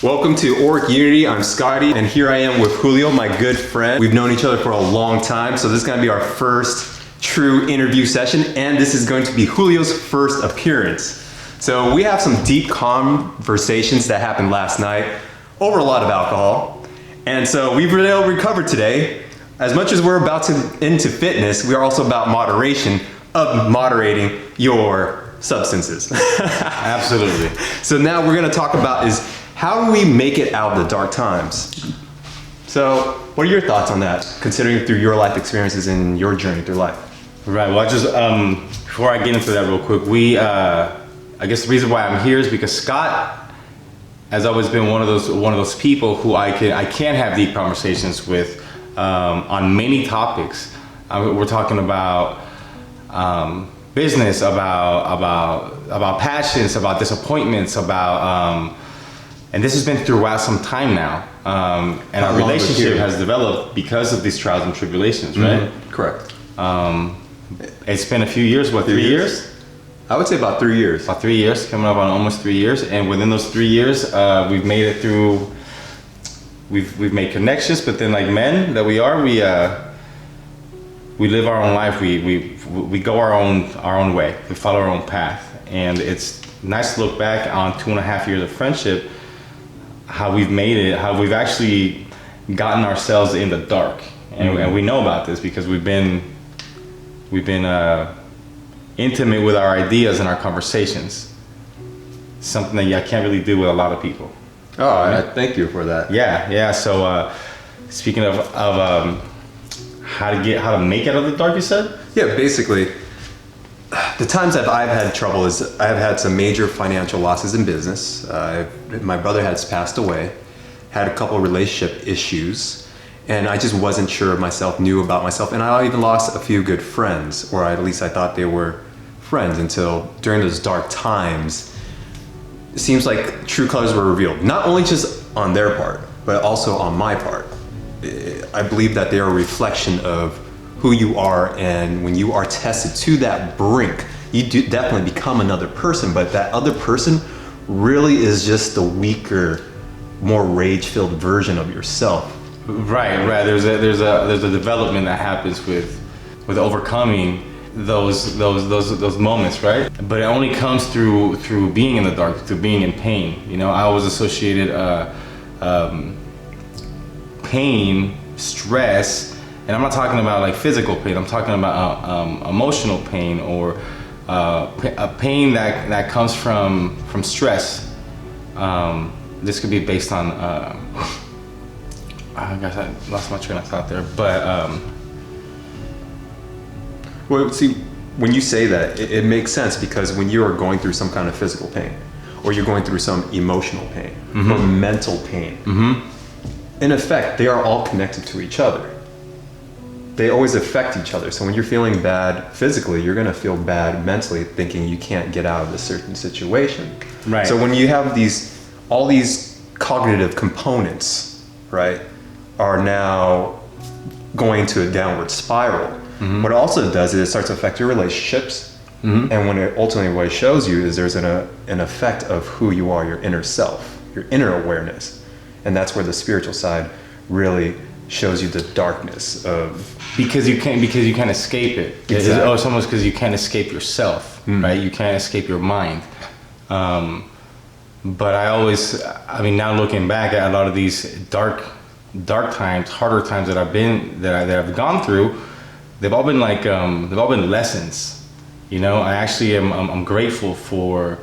Welcome to Auric Unity. I'm Scotty, and here I am with Julio, my good friend. We've known each other for a long time, so this is going to be our first true interview session, and this is going to be Julio's first appearance. So we have some deep conversations that happened last night over a lot of alcohol, and so we've really recovered today. As much as we're about to into fitness, we are also about moderation of moderating your substances. Absolutely. So now we're going to talk about is how do we make it out of the dark times? So what are your thoughts on that, considering through your life experiences and your journey through life? Right. Well, I just before I get into that real quick, I guess the reason why I'm here is because Scott has always been one of those people who I can have deep conversations with on many topics. We're talking about business, about passions, about disappointments, about and this has been throughout some time now. And our relationship has developed because of these trials and tribulations, right? Mm-hmm. Correct. It's been a few years, what, 3 years? I would say about 3 years. About 3 years, coming up on almost 3 years. And within those 3 years, we've made it through, we've made connections, but then like men that we are, we live our own life. We go our own way. We follow our own path. And it's nice to look back on 2.5 years of friendship, how we've made it, how we've actually gotten ourselves in the dark. And we know about this because we've been intimate with our ideas and our conversations. Something that I can't really do with a lot of people. Oh, I thank you for that. Yeah. So speaking of how to make it out of the dark, you said? Yeah, basically, the times that I've had trouble is I've had some major financial losses in business. My brother has passed away, had a couple of relationship issues, and I just wasn't sure of myself, knew about myself, and I even lost a few good friends, or at least I thought they were friends, until during those dark times, it seems like true colors were revealed. Not only just on their part, but also on my part. I believe that they are a reflection of who you are, and when you are tested to that brink, you do definitely become another person, but that other person really is just the weaker, more rage-filled version of yourself. Right. There's a development that happens with overcoming those moments, right? But it only comes through being in the dark, through being in pain. You know, I always associated pain, stress, and I'm not talking about like physical pain. I'm talking about emotional pain, or a pain that comes from stress. This could be based on. I guess I lost my train of thought there, but. Well, see, when you say that, it makes sense, because when you are going through some kind of physical pain, or you're going through some emotional pain, mm-hmm. or mental pain, mm-hmm. in effect, they are all connected to each other. They always affect each other. So when you're feeling bad physically, you're going to feel bad mentally, thinking you can't get out of a certain situation. Right. So when you have all these cognitive components, right, are now going to a downward spiral. Mm-hmm. What it also does is it starts to affect your relationships. Mm-hmm. And when it ultimately what it shows you is there's an effect of who you are, your inner self, your inner awareness. And that's where the spiritual side really shows you the darkness of... Because you can't escape it. Exactly. It's almost because you can't escape yourself, right? You can't escape your mind. But now looking back at a lot of these dark times, harder times that I've gone through, they've all been lessons. You know, I actually I'm grateful for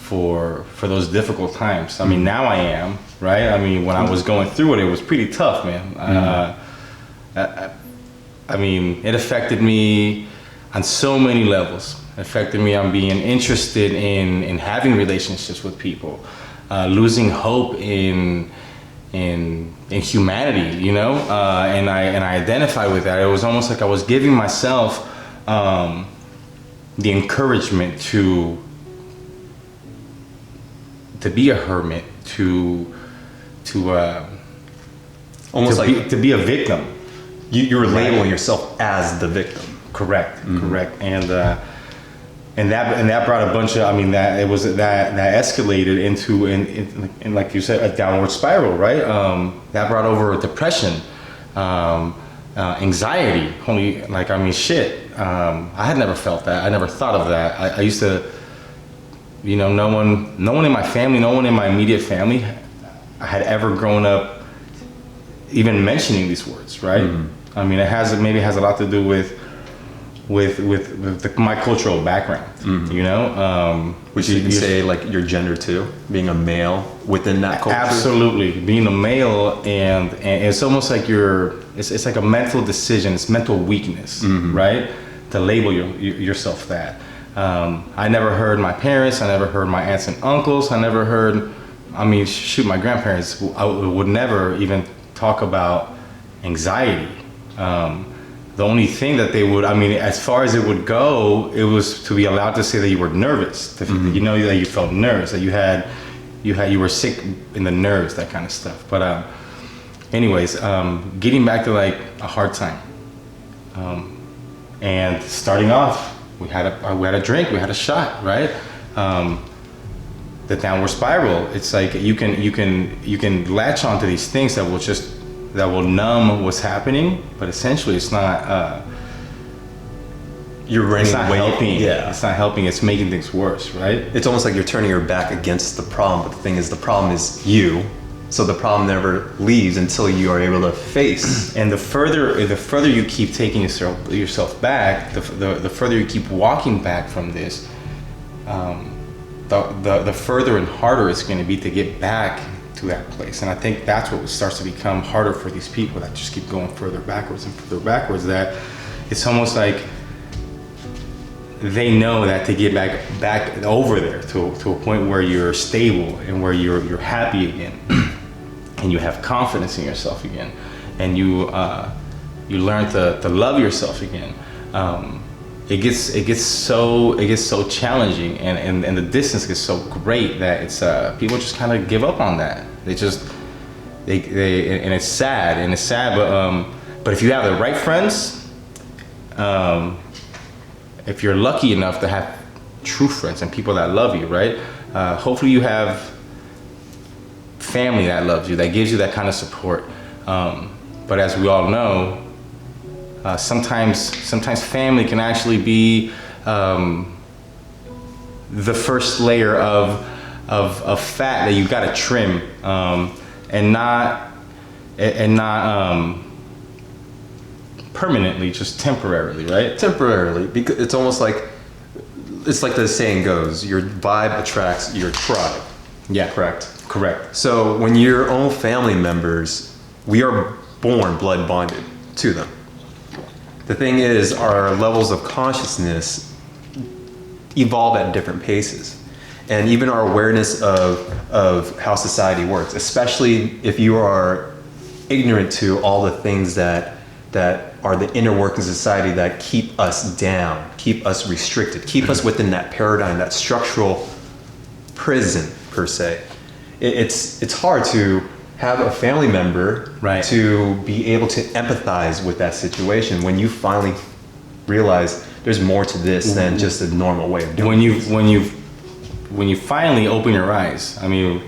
those difficult times. I mean, now I am, right? I mean, when I was going through it was pretty tough, man. Mm-hmm. I mean, it affected me on so many levels. It affected me on being interested in having relationships with people, losing hope in humanity, you know, and I identify with that. It was almost like I was giving myself the encouragement to be a hermit, to be a victim. You were labeling yourself as the victim. Correct. And and that brought a bunch of, I mean, that it was that escalated into in like you said, a downward spiral, right? That brought over depression, anxiety. Holy, like, I mean, shit. I had never felt that. I never thought of that. I used to, you know, no one in my family, no one in my immediate family had ever grown up even mentioning these words, right? Mm-hmm. I mean, maybe has a lot to do with my cultural background, mm-hmm. you know? Which you can say like your gender too, being a male within that culture? Absolutely, being a male, and it's almost like it's like a mental decision, it's mental weakness, mm-hmm. right? To label yourself that. I never heard my parents, I never heard my aunts and uncles, I never heard, I mean, shoot, my grandparents would never even talk about anxiety. The only thing that they would, I mean, as far as it would go, it was to be allowed to say that you were nervous, mm-hmm. you know, that you felt nerves, that you were sick in the nerves, that kind of stuff. But anyways, getting back to like a hard time, and starting off, we had a drink, we had a shot, right? The downward spiral. It's like you can latch onto these things that will numb what's happening, but essentially it's not. It's not helping. Yeah, it's not helping. It's making things worse, right? It's almost like you're turning your back against the problem. But the thing is, the problem is you. So the problem never leaves until you are able to face. And the further you keep taking yourself back, the further you keep walking back from this, the further and harder it's going to be to get back to that place. And I think that's what starts to become harder for these people that just keep going further backwards and further backwards. That it's almost like they know that to get back over there to a point where you're stable and where you're happy again, and you have confidence in yourself again, and you learn to love yourself again. It gets so challenging, and the distance gets so great that it's people just kind of give up on that. They and it's sad, but if you have the right friends, if you're lucky enough to have true friends and people that love you, right? Hopefully you have family that loves you, that gives you that kind of support. But as we all know, sometimes family can actually be the first layer of fat that you got to trim, and not permanently, just temporarily, right? Temporarily, because it's almost like the saying goes: your vibe attracts your tribe. Yeah. Correct. Correct. So when your own family members, we are born blood bonded to them. The thing is, our levels of consciousness evolve at different paces. And even our awareness of how society works, especially if you are ignorant to all the things that are the inner workings of society that keep us down, keep us restricted, keep us within that paradigm, that structural prison, per se. It's hard to have a family member, right, to be able to empathize with that situation when you finally realize there's more to this than just a normal way of doing it. When you finally open your eyes, I mean,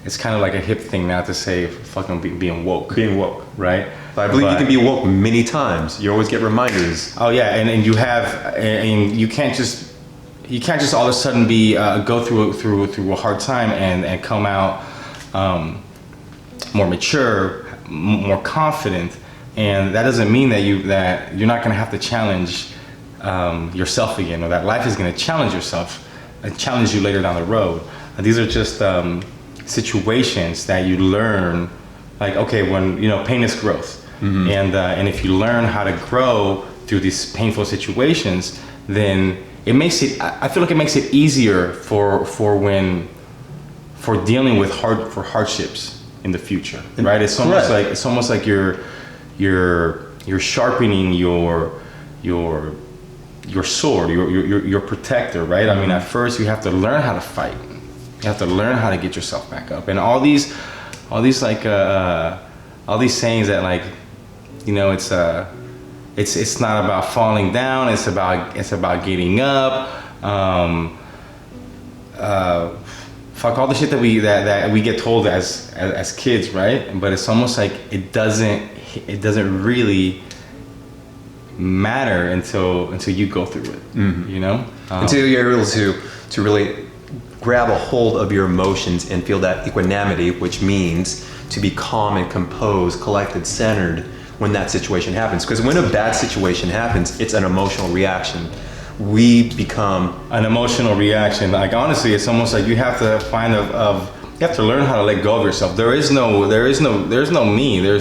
it's kind of like a hip thing now to say fucking being woke. Being woke. Right? But I believe you can be woke many times. You always get reminders. Oh yeah, and you have, and you can't just all of a sudden be go through a hard time and come out more mature, more confident, and that doesn't mean that you're not going to have to challenge yourself again, or that life is going to challenge yourself and challenge you later down the road. These are just situations that you learn, like, okay, when, you know, pain is growth, mm-hmm. and if you learn how to grow through these painful situations, then it makes it, I feel like it makes it easier for dealing with hardships in the future, right? It's almost like you're sharpening your sword, your protector, right? I mean, at first you have to learn how to fight. You have to learn how to get yourself back up. And all these sayings that, like, you know, it's not about falling down. It's about getting up. Fuck all the shit that we get told as kids, right? But it's almost like it doesn't really matter until you go through it, you know? Until you're able to really grab a hold of your emotions and feel that equanimity, which means to be calm and composed, collected, centered when that situation happens. Because when a bad situation happens, it's an emotional reaction. We become an emotional reaction. Like honestly, it's almost like you have to find you have to learn how to let go of yourself. There is no me, there is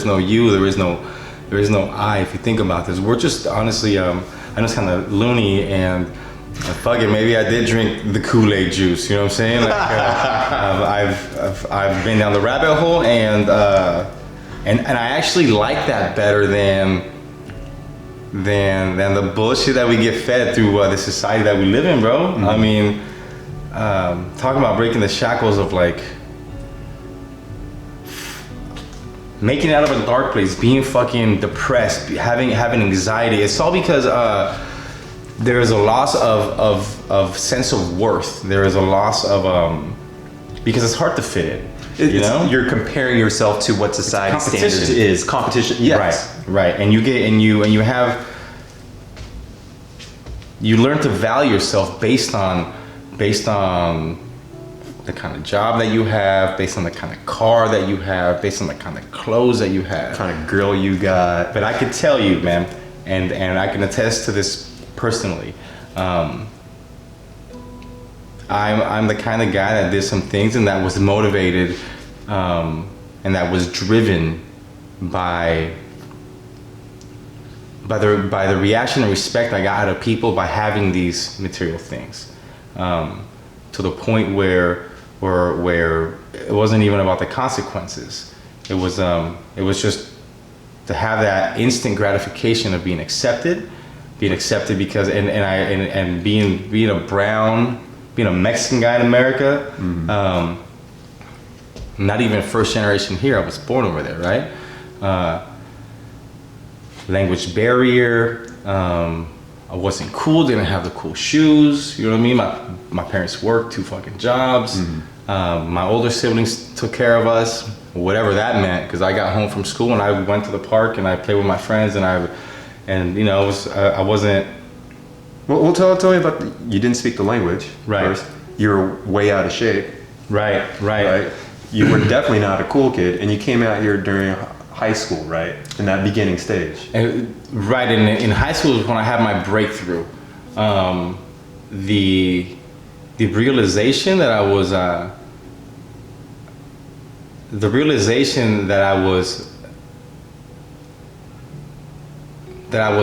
no you, there is no I. If you think about this, we're just honestly, I'm just kind of loony and fuck it. Maybe I did drink the Kool-Aid juice. You know what I'm saying? Like I've been down the rabbit hole and I actually like that better than the bullshit that we get fed through the society that we live in, bro. I mean, talking about breaking the shackles of like making it out of a dark place, being fucking depressed, having anxiety. It's all because there is a loss of sense of worth. There is a loss of because it's hard to fit in. You know, you're comparing yourself to what society standards is. Competition, yes, right. And you learn to value yourself based on the kind of job that you have, based on the kind of car that you have, based on the kind of clothes that you have, kind of girl you got. But I can tell you, man, and I can attest to this personally. I'm the kind of guy that did some things and that was motivated and that was driven by the reaction and respect I got out of people by having these material things, to the point where it wasn't even about the consequences. It was just to have that instant gratification of being accepted because and being a Mexican guy in America, not even first generation here. I was born over there, right? Language barrier. I wasn't cool. Didn't have the cool shoes. You know what I mean? My parents worked 2 fucking jobs. My older siblings took care of us, whatever that meant. Because I got home from school and I went to the park and I played with my friends and you know I wasn't. Well, tell me about you didn't speak the language. Right. First. You're way out of shape. Right. You were definitely not a cool kid, and you came out here during high school, right? In that beginning stage. Right. In high school is when I had my breakthrough. The realization that I was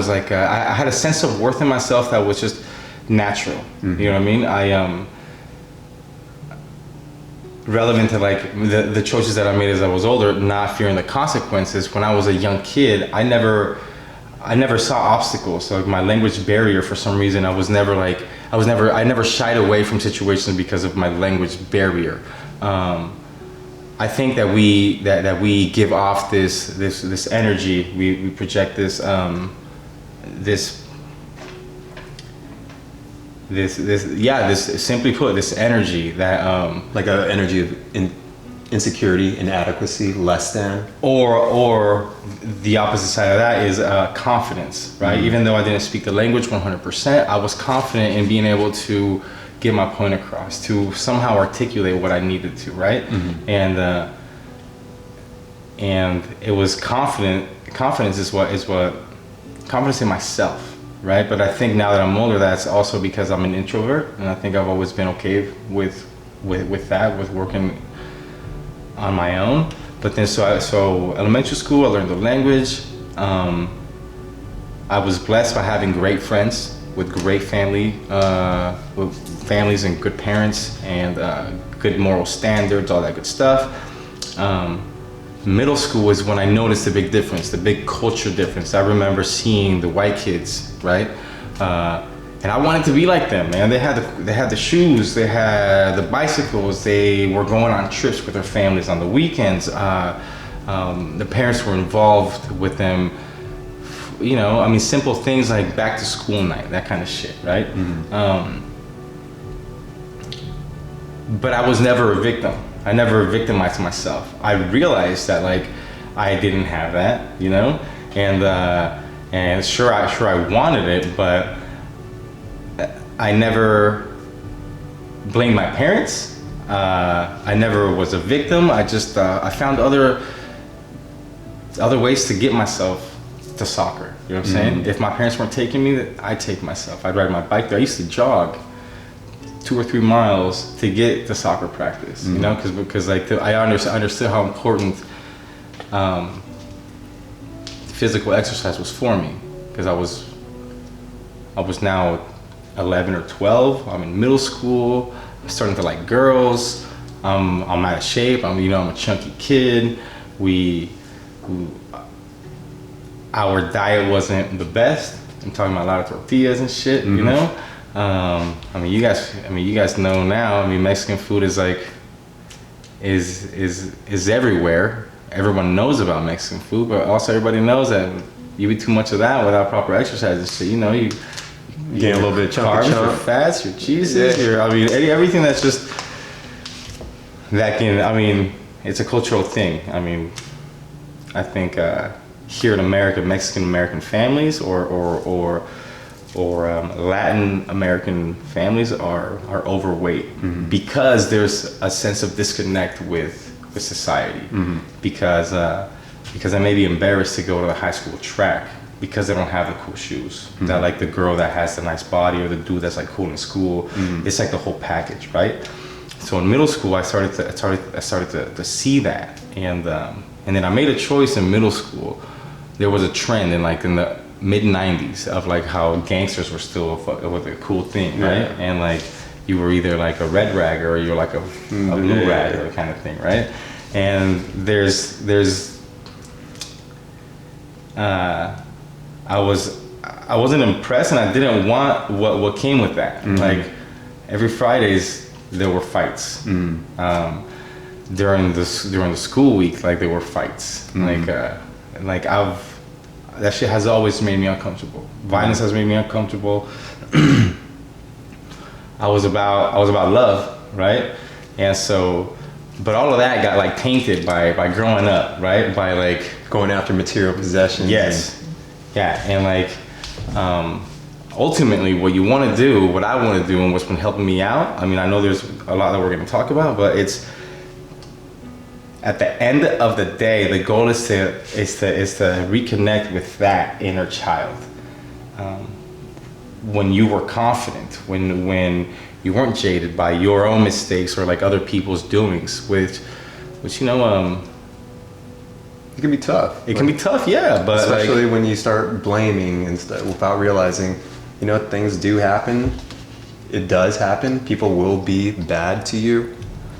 like I had a sense of worth in myself that was just natural. You know what I mean? I relevant to like the choices that I made as I was older, not fearing the consequences. When I was a young kid, I never saw obstacles. So like my language barrier, for some reason, I never shied away from situations because of my language barrier. I think that we give off this energy. We project this simply put, this energy that like an energy of insecurity, inadequacy, less than, or the opposite side of that is confidence, right? Even though I didn't speak the language 100%, I was confident in being able to get my point across, to somehow articulate what I needed to, right? And it was confidence is what confidence in myself. Right, but I think now that I'm older, that's also because I'm an introvert, and I think I've always been okay with that, with working on my own. But then, so elementary school, I learned the language. I was blessed by having great friends with great with families and good parents and good moral standards, all that good stuff. Middle school is when I noticed the big difference, the big culture difference. I remember seeing the white kids, right? And I wanted to be like them, man. They had the shoes, they had the bicycles, they were going on trips with their families on the weekends. The parents were involved with them, you know, I mean, simple things like back to school night, that kind of shit, right? but I was never a victim. I never victimized myself. I realized that like I didn't have that, you know, and sure I wanted it, but I never blamed my parents. I never was a victim. I just I found other ways to get myself to soccer. You know what I'm saying? If my parents weren't taking me, I'd take myself. I'd ride my bike there. I used to jog 2 or 3 miles to get to soccer practice. You know, because like I understood how important physical exercise was for me. Because I was now 11 or 12. I'm in middle school. I'm starting to like girls. I'm out of shape. I'm a chunky kid. Our diet wasn't the best. I'm talking about a lot of tortillas and shit, you know? You guys know now, Mexican food is like, is everywhere. Everyone knows about Mexican food, but also everybody knows that you eat too much of that without proper exercise and shit, you gain a little bit of carbs, your fats, your cheeses, everything that's just, it's a cultural thing. I think, here in America, Mexican American families or Latin American families are overweight because there's a sense of disconnect with society because they may be embarrassed to go to the high school track because they don't have the cool shoes. That like the girl that has the nice body or the dude that's like cool in school. It's like the whole package, right? So in middle school, I started to see that, and then I made a choice in middle school. There was a trend in the mid 90s of like how gangsters were still a cool thing, right? And like you were either like a red rag or you're like a blue rag or kind of thing, right? And I wasn't impressed, and I didn't want what came with that. Like every Fridays there were fights. During the school week, like there were fights. That shit has always made me uncomfortable. Violence has made me uncomfortable. I was about love, right? And so, but all of that got like tainted by growing up, right? By like going after material possessions. Yes. Yeah, and like ultimately what you want to do, what I want to do, and what's been helping me out. I know there's a lot that we're going to talk about, but it's at the end of the day, the goal is to reconnect with that inner child. When you were confident, when you weren't jaded by your own mistakes or like other people's doings, which it can be tough. It can be tough, yeah, but especially when you start blaming and stuff without realizing, things do happen. It does happen. People will be bad to you,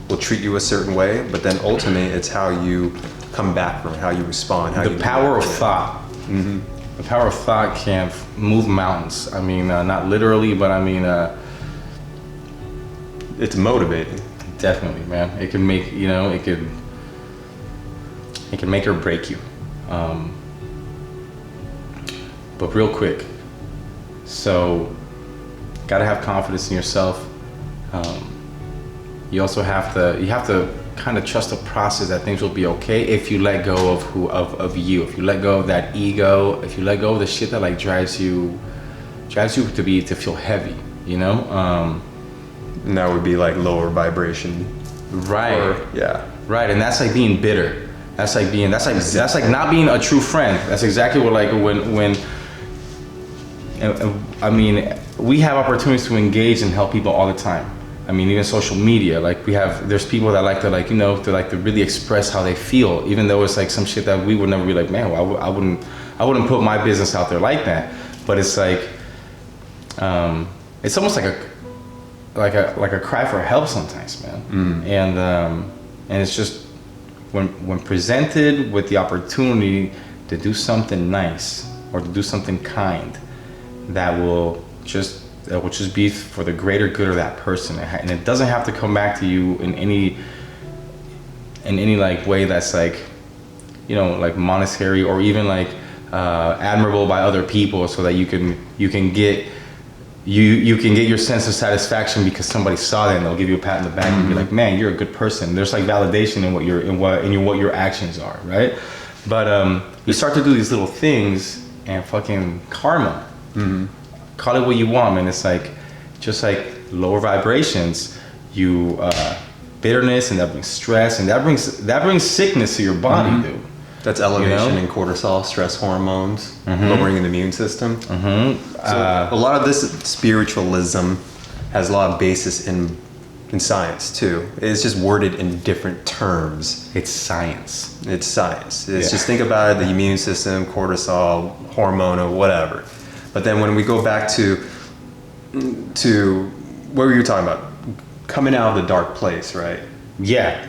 will treat you a certain way, but then ultimately it's how you come back from it, how you respond, how the power of thought. The power of thought can move mountains. Not literally, but it's motivating. Definitely, man. It can make it can make or break you. But real quick, so gotta have confidence in yourself. You also have to kind of trust the process that things will be okay if you let go of you, if you let go of that ego, if you let go of the shit that like drives you to feel heavy, And that would be like lower vibration. Right. Yeah. Right, and that's like being bitter. That's like not being a true friend. That's exactly what like when we have opportunities to engage and help people all the time. Even social media, like there's people that like to really express how they feel, even though it's like some shit that we would never be like, man, well, I wouldn't put my business out there like that. But it's like, it's almost like a cry for help sometimes, man. And it's just when presented with the opportunity to do something nice or to do something kind, that will just be for the greater good of that person, and it doesn't have to come back to you in any like way that's like like monetary or even like admirable by other people, so that you can get you can get your sense of satisfaction because somebody saw that and they'll give you a pat on the back and be like, man, you're a good person. There's like validation in what your actions are, right? But you start to do these little things and fucking karma. Call it what you want, man. It's like just like lower vibrations. You bitterness, and that brings stress, and that brings sickness to your body, dude. That's elevation in cortisol, stress hormones, lowering the immune system. So a lot of this spiritualism has a lot of basis in science too. It's just worded in different terms. It's science. It's science. It's just think about it, the immune system, cortisol, hormone, or whatever. But then when we go back to what were you talking about? Coming out of the dark place, right? Yeah.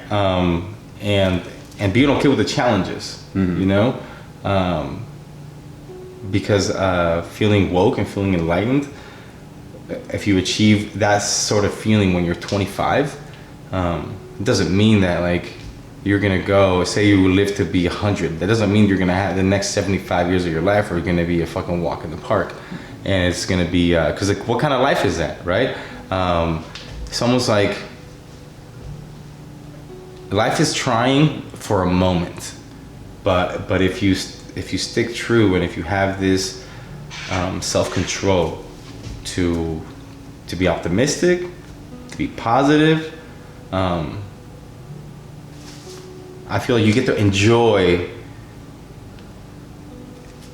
And being okay with the challenges, you know? Because feeling woke and feeling enlightened, if you achieve that sort of feeling when you're 25, it doesn't mean that like you're gonna go, say you live to be 100. That doesn't mean you're gonna have the next 75 years of your life are gonna be a fucking walk in the park. And it's gonna be, cause like, what kind of life is that, right? It's almost like life is trying for a moment, but if you stick true and if you have this self-control to be optimistic, to be positive, I feel like you get to enjoy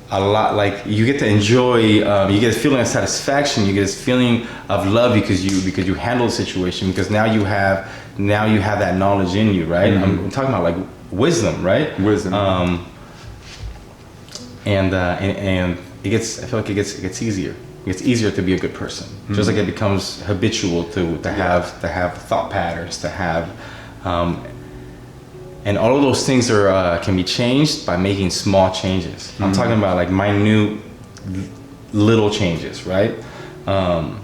a lot. Like you get to enjoy, you get a feeling of satisfaction, you get this feeling of love because you handle the situation, because now you have that knowledge in you, right? I'm talking about like wisdom, right? Wisdom. And it gets, I feel like it gets easier. It gets easier to be a good person. Just like it becomes habitual to have thought patterns, to have, and all of those things can be changed by making small changes. I'm talking about like minute little changes, right? And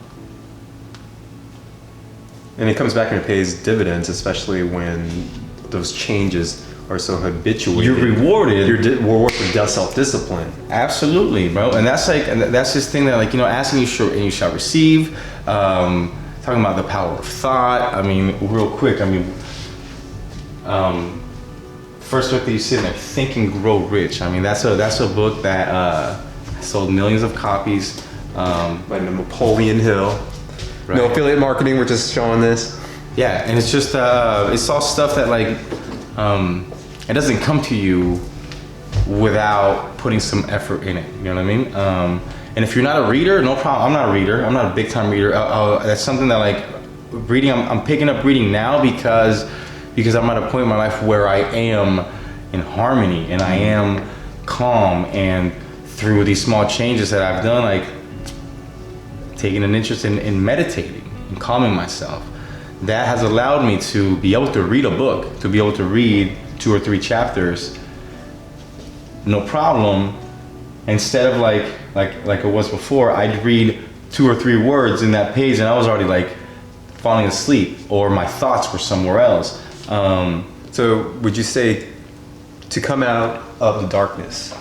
it comes back and it pays dividends, especially when those changes are so habituated. You're rewarded. You're rewarded with self-discipline. Absolutely, bro. And that's this thing that, like, you know, asking you and you shall receive. Talking about the power of thought. I mean, real quick. I mean, first book that you sit there, Think and Grow Rich. I mean, that's a book that sold millions of copies. By Napoleon Hill. Right. No affiliate marketing. We're just showing this. Yeah, and it's just it's all stuff that like it doesn't come to you without putting some effort in it. You know what I mean? And if you're not a reader, no problem. I'm not a reader. I'm not a big time reader. That's something that like reading. I'm picking up reading now because I'm at a point in my life where I am in harmony and I am calm, and through these small changes that I've done, like taking an interest in meditating and calming myself, that has allowed me to be able to read a book, to be able to read 2 or 3 chapters, no problem. Instead of like it was before, I'd read 2 or 3 words in that page and I was already like falling asleep, or my thoughts were somewhere else. So would you say to come out of the darkness,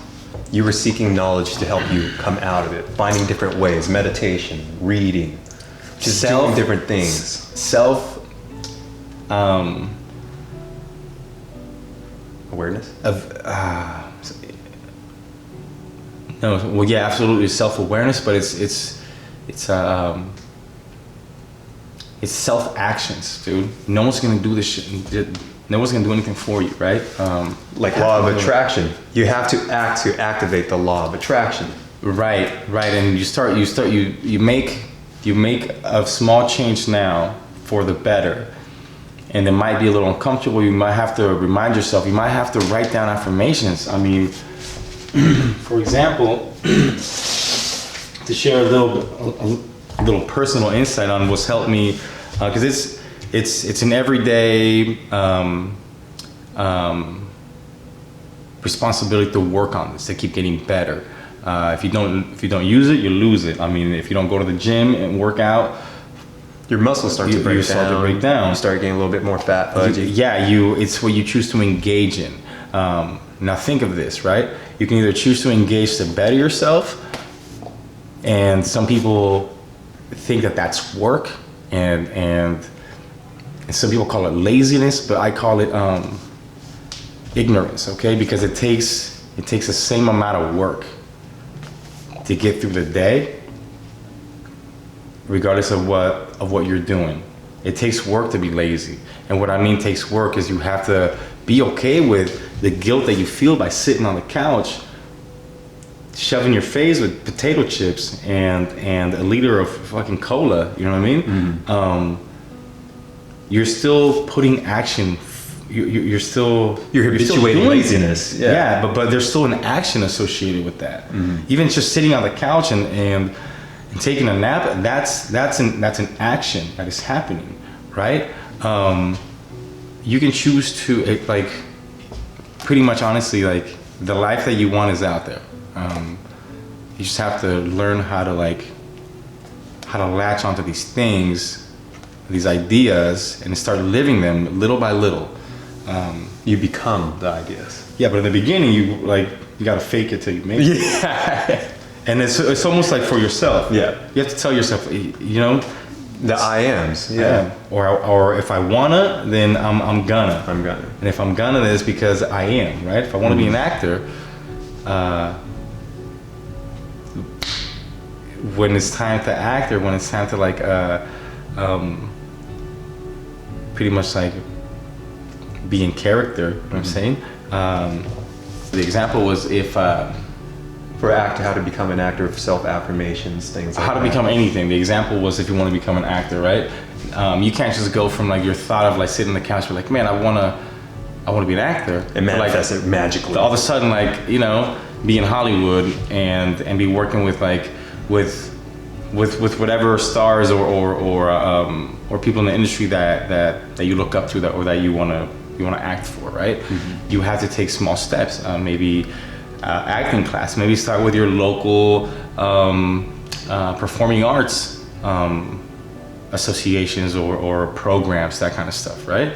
you were seeking knowledge to help you come out of it, finding different ways, meditation, reading, just doing different things. Awareness? No, well, yeah, absolutely, self-awareness, but it's self-actions, dude. No one's gonna do this shit. No one's gonna do anything for you, right? Like law of attraction. You have to act to activate the law of attraction. Right. And you make a small change now for the better. And it might be a little uncomfortable. You might have to remind yourself. You might have to write down affirmations. I mean, for example, to share a little personal insight on what's helped me, because it's an everyday responsibility to work on this, to keep getting better. If you don't use it, you lose it. I mean, if you don't go to the gym and work out, your muscles start to break down. You start getting a little bit more fat, pudgy. It's what you choose to engage in. Now think of this, right? You can either choose to engage to better yourself, and some people think that that's work, and some people call it laziness, but I call it ignorance, okay? Because it takes the same amount of work to get through the day, regardless of what you're doing. It takes work to be lazy. And what I mean takes work is you have to be okay with the guilt that you feel by sitting on the couch, shoving your face with potato chips and a liter of fucking cola, you know what I mean? Mm-hmm. You're still putting action. You're habituating laziness. Yeah, but there's still an action associated with that. Mm-hmm. Even just sitting on the couch and taking a nap, that's an action that is happening, right? You can choose to like pretty much honestly, like the life that you want is out there. You just have to learn how to latch onto these things, these ideas, and start living them little by little. You become the ideas. Yeah, but in the beginning, you gotta fake it till you make it. Yeah. And it's almost like for yourself. Yeah. You have to tell yourself, you know, the I ams. Yeah. Or if I wanna, then I'm gonna. I'm gonna. And if I'm gonna, then it's because I am, right? If I want to be an actor, when it's time to act, or when it's time to pretty much like be in character, you know what I'm saying? The example was if for actor, how to become an actor, self-affirmations, things like how to that. become anything. The example was if you want to become an actor, right? You can't just go from like your thought of like sitting on the couch, but like, man, I wanna be an actor, and manifest it magically. All of a sudden, like, you know, be in Hollywood and be working with whatever stars or people in the industry that you look up to or that you wanna act for, right? Mm-hmm. You have to take small steps, maybe acting class, maybe start with your local performing arts associations or programs, that kind of stuff, right?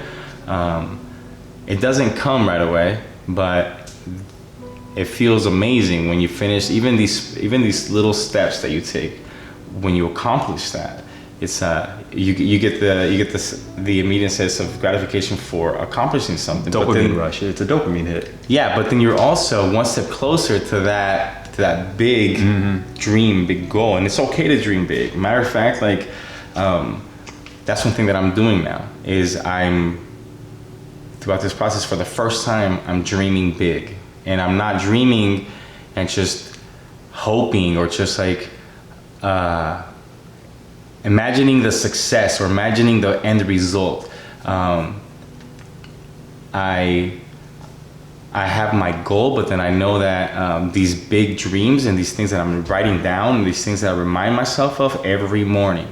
It doesn't come right away, but it feels amazing when you finish even these little steps that you take. When you accomplish that, it's you get the immediate sense of gratification for accomplishing something. Dopamine rush. It's a dopamine hit. Yeah, but then you're also one step closer to that big dream, big goal, and it's okay to dream big. Matter of fact, like that's one thing that I'm doing now is throughout this process for the first time I'm dreaming big, and I'm not dreaming and just hoping or just like imagining the success or imagining the end result. I have my goal, but then I know that these big dreams and these things that I'm writing down, and these things that I remind myself of every morning,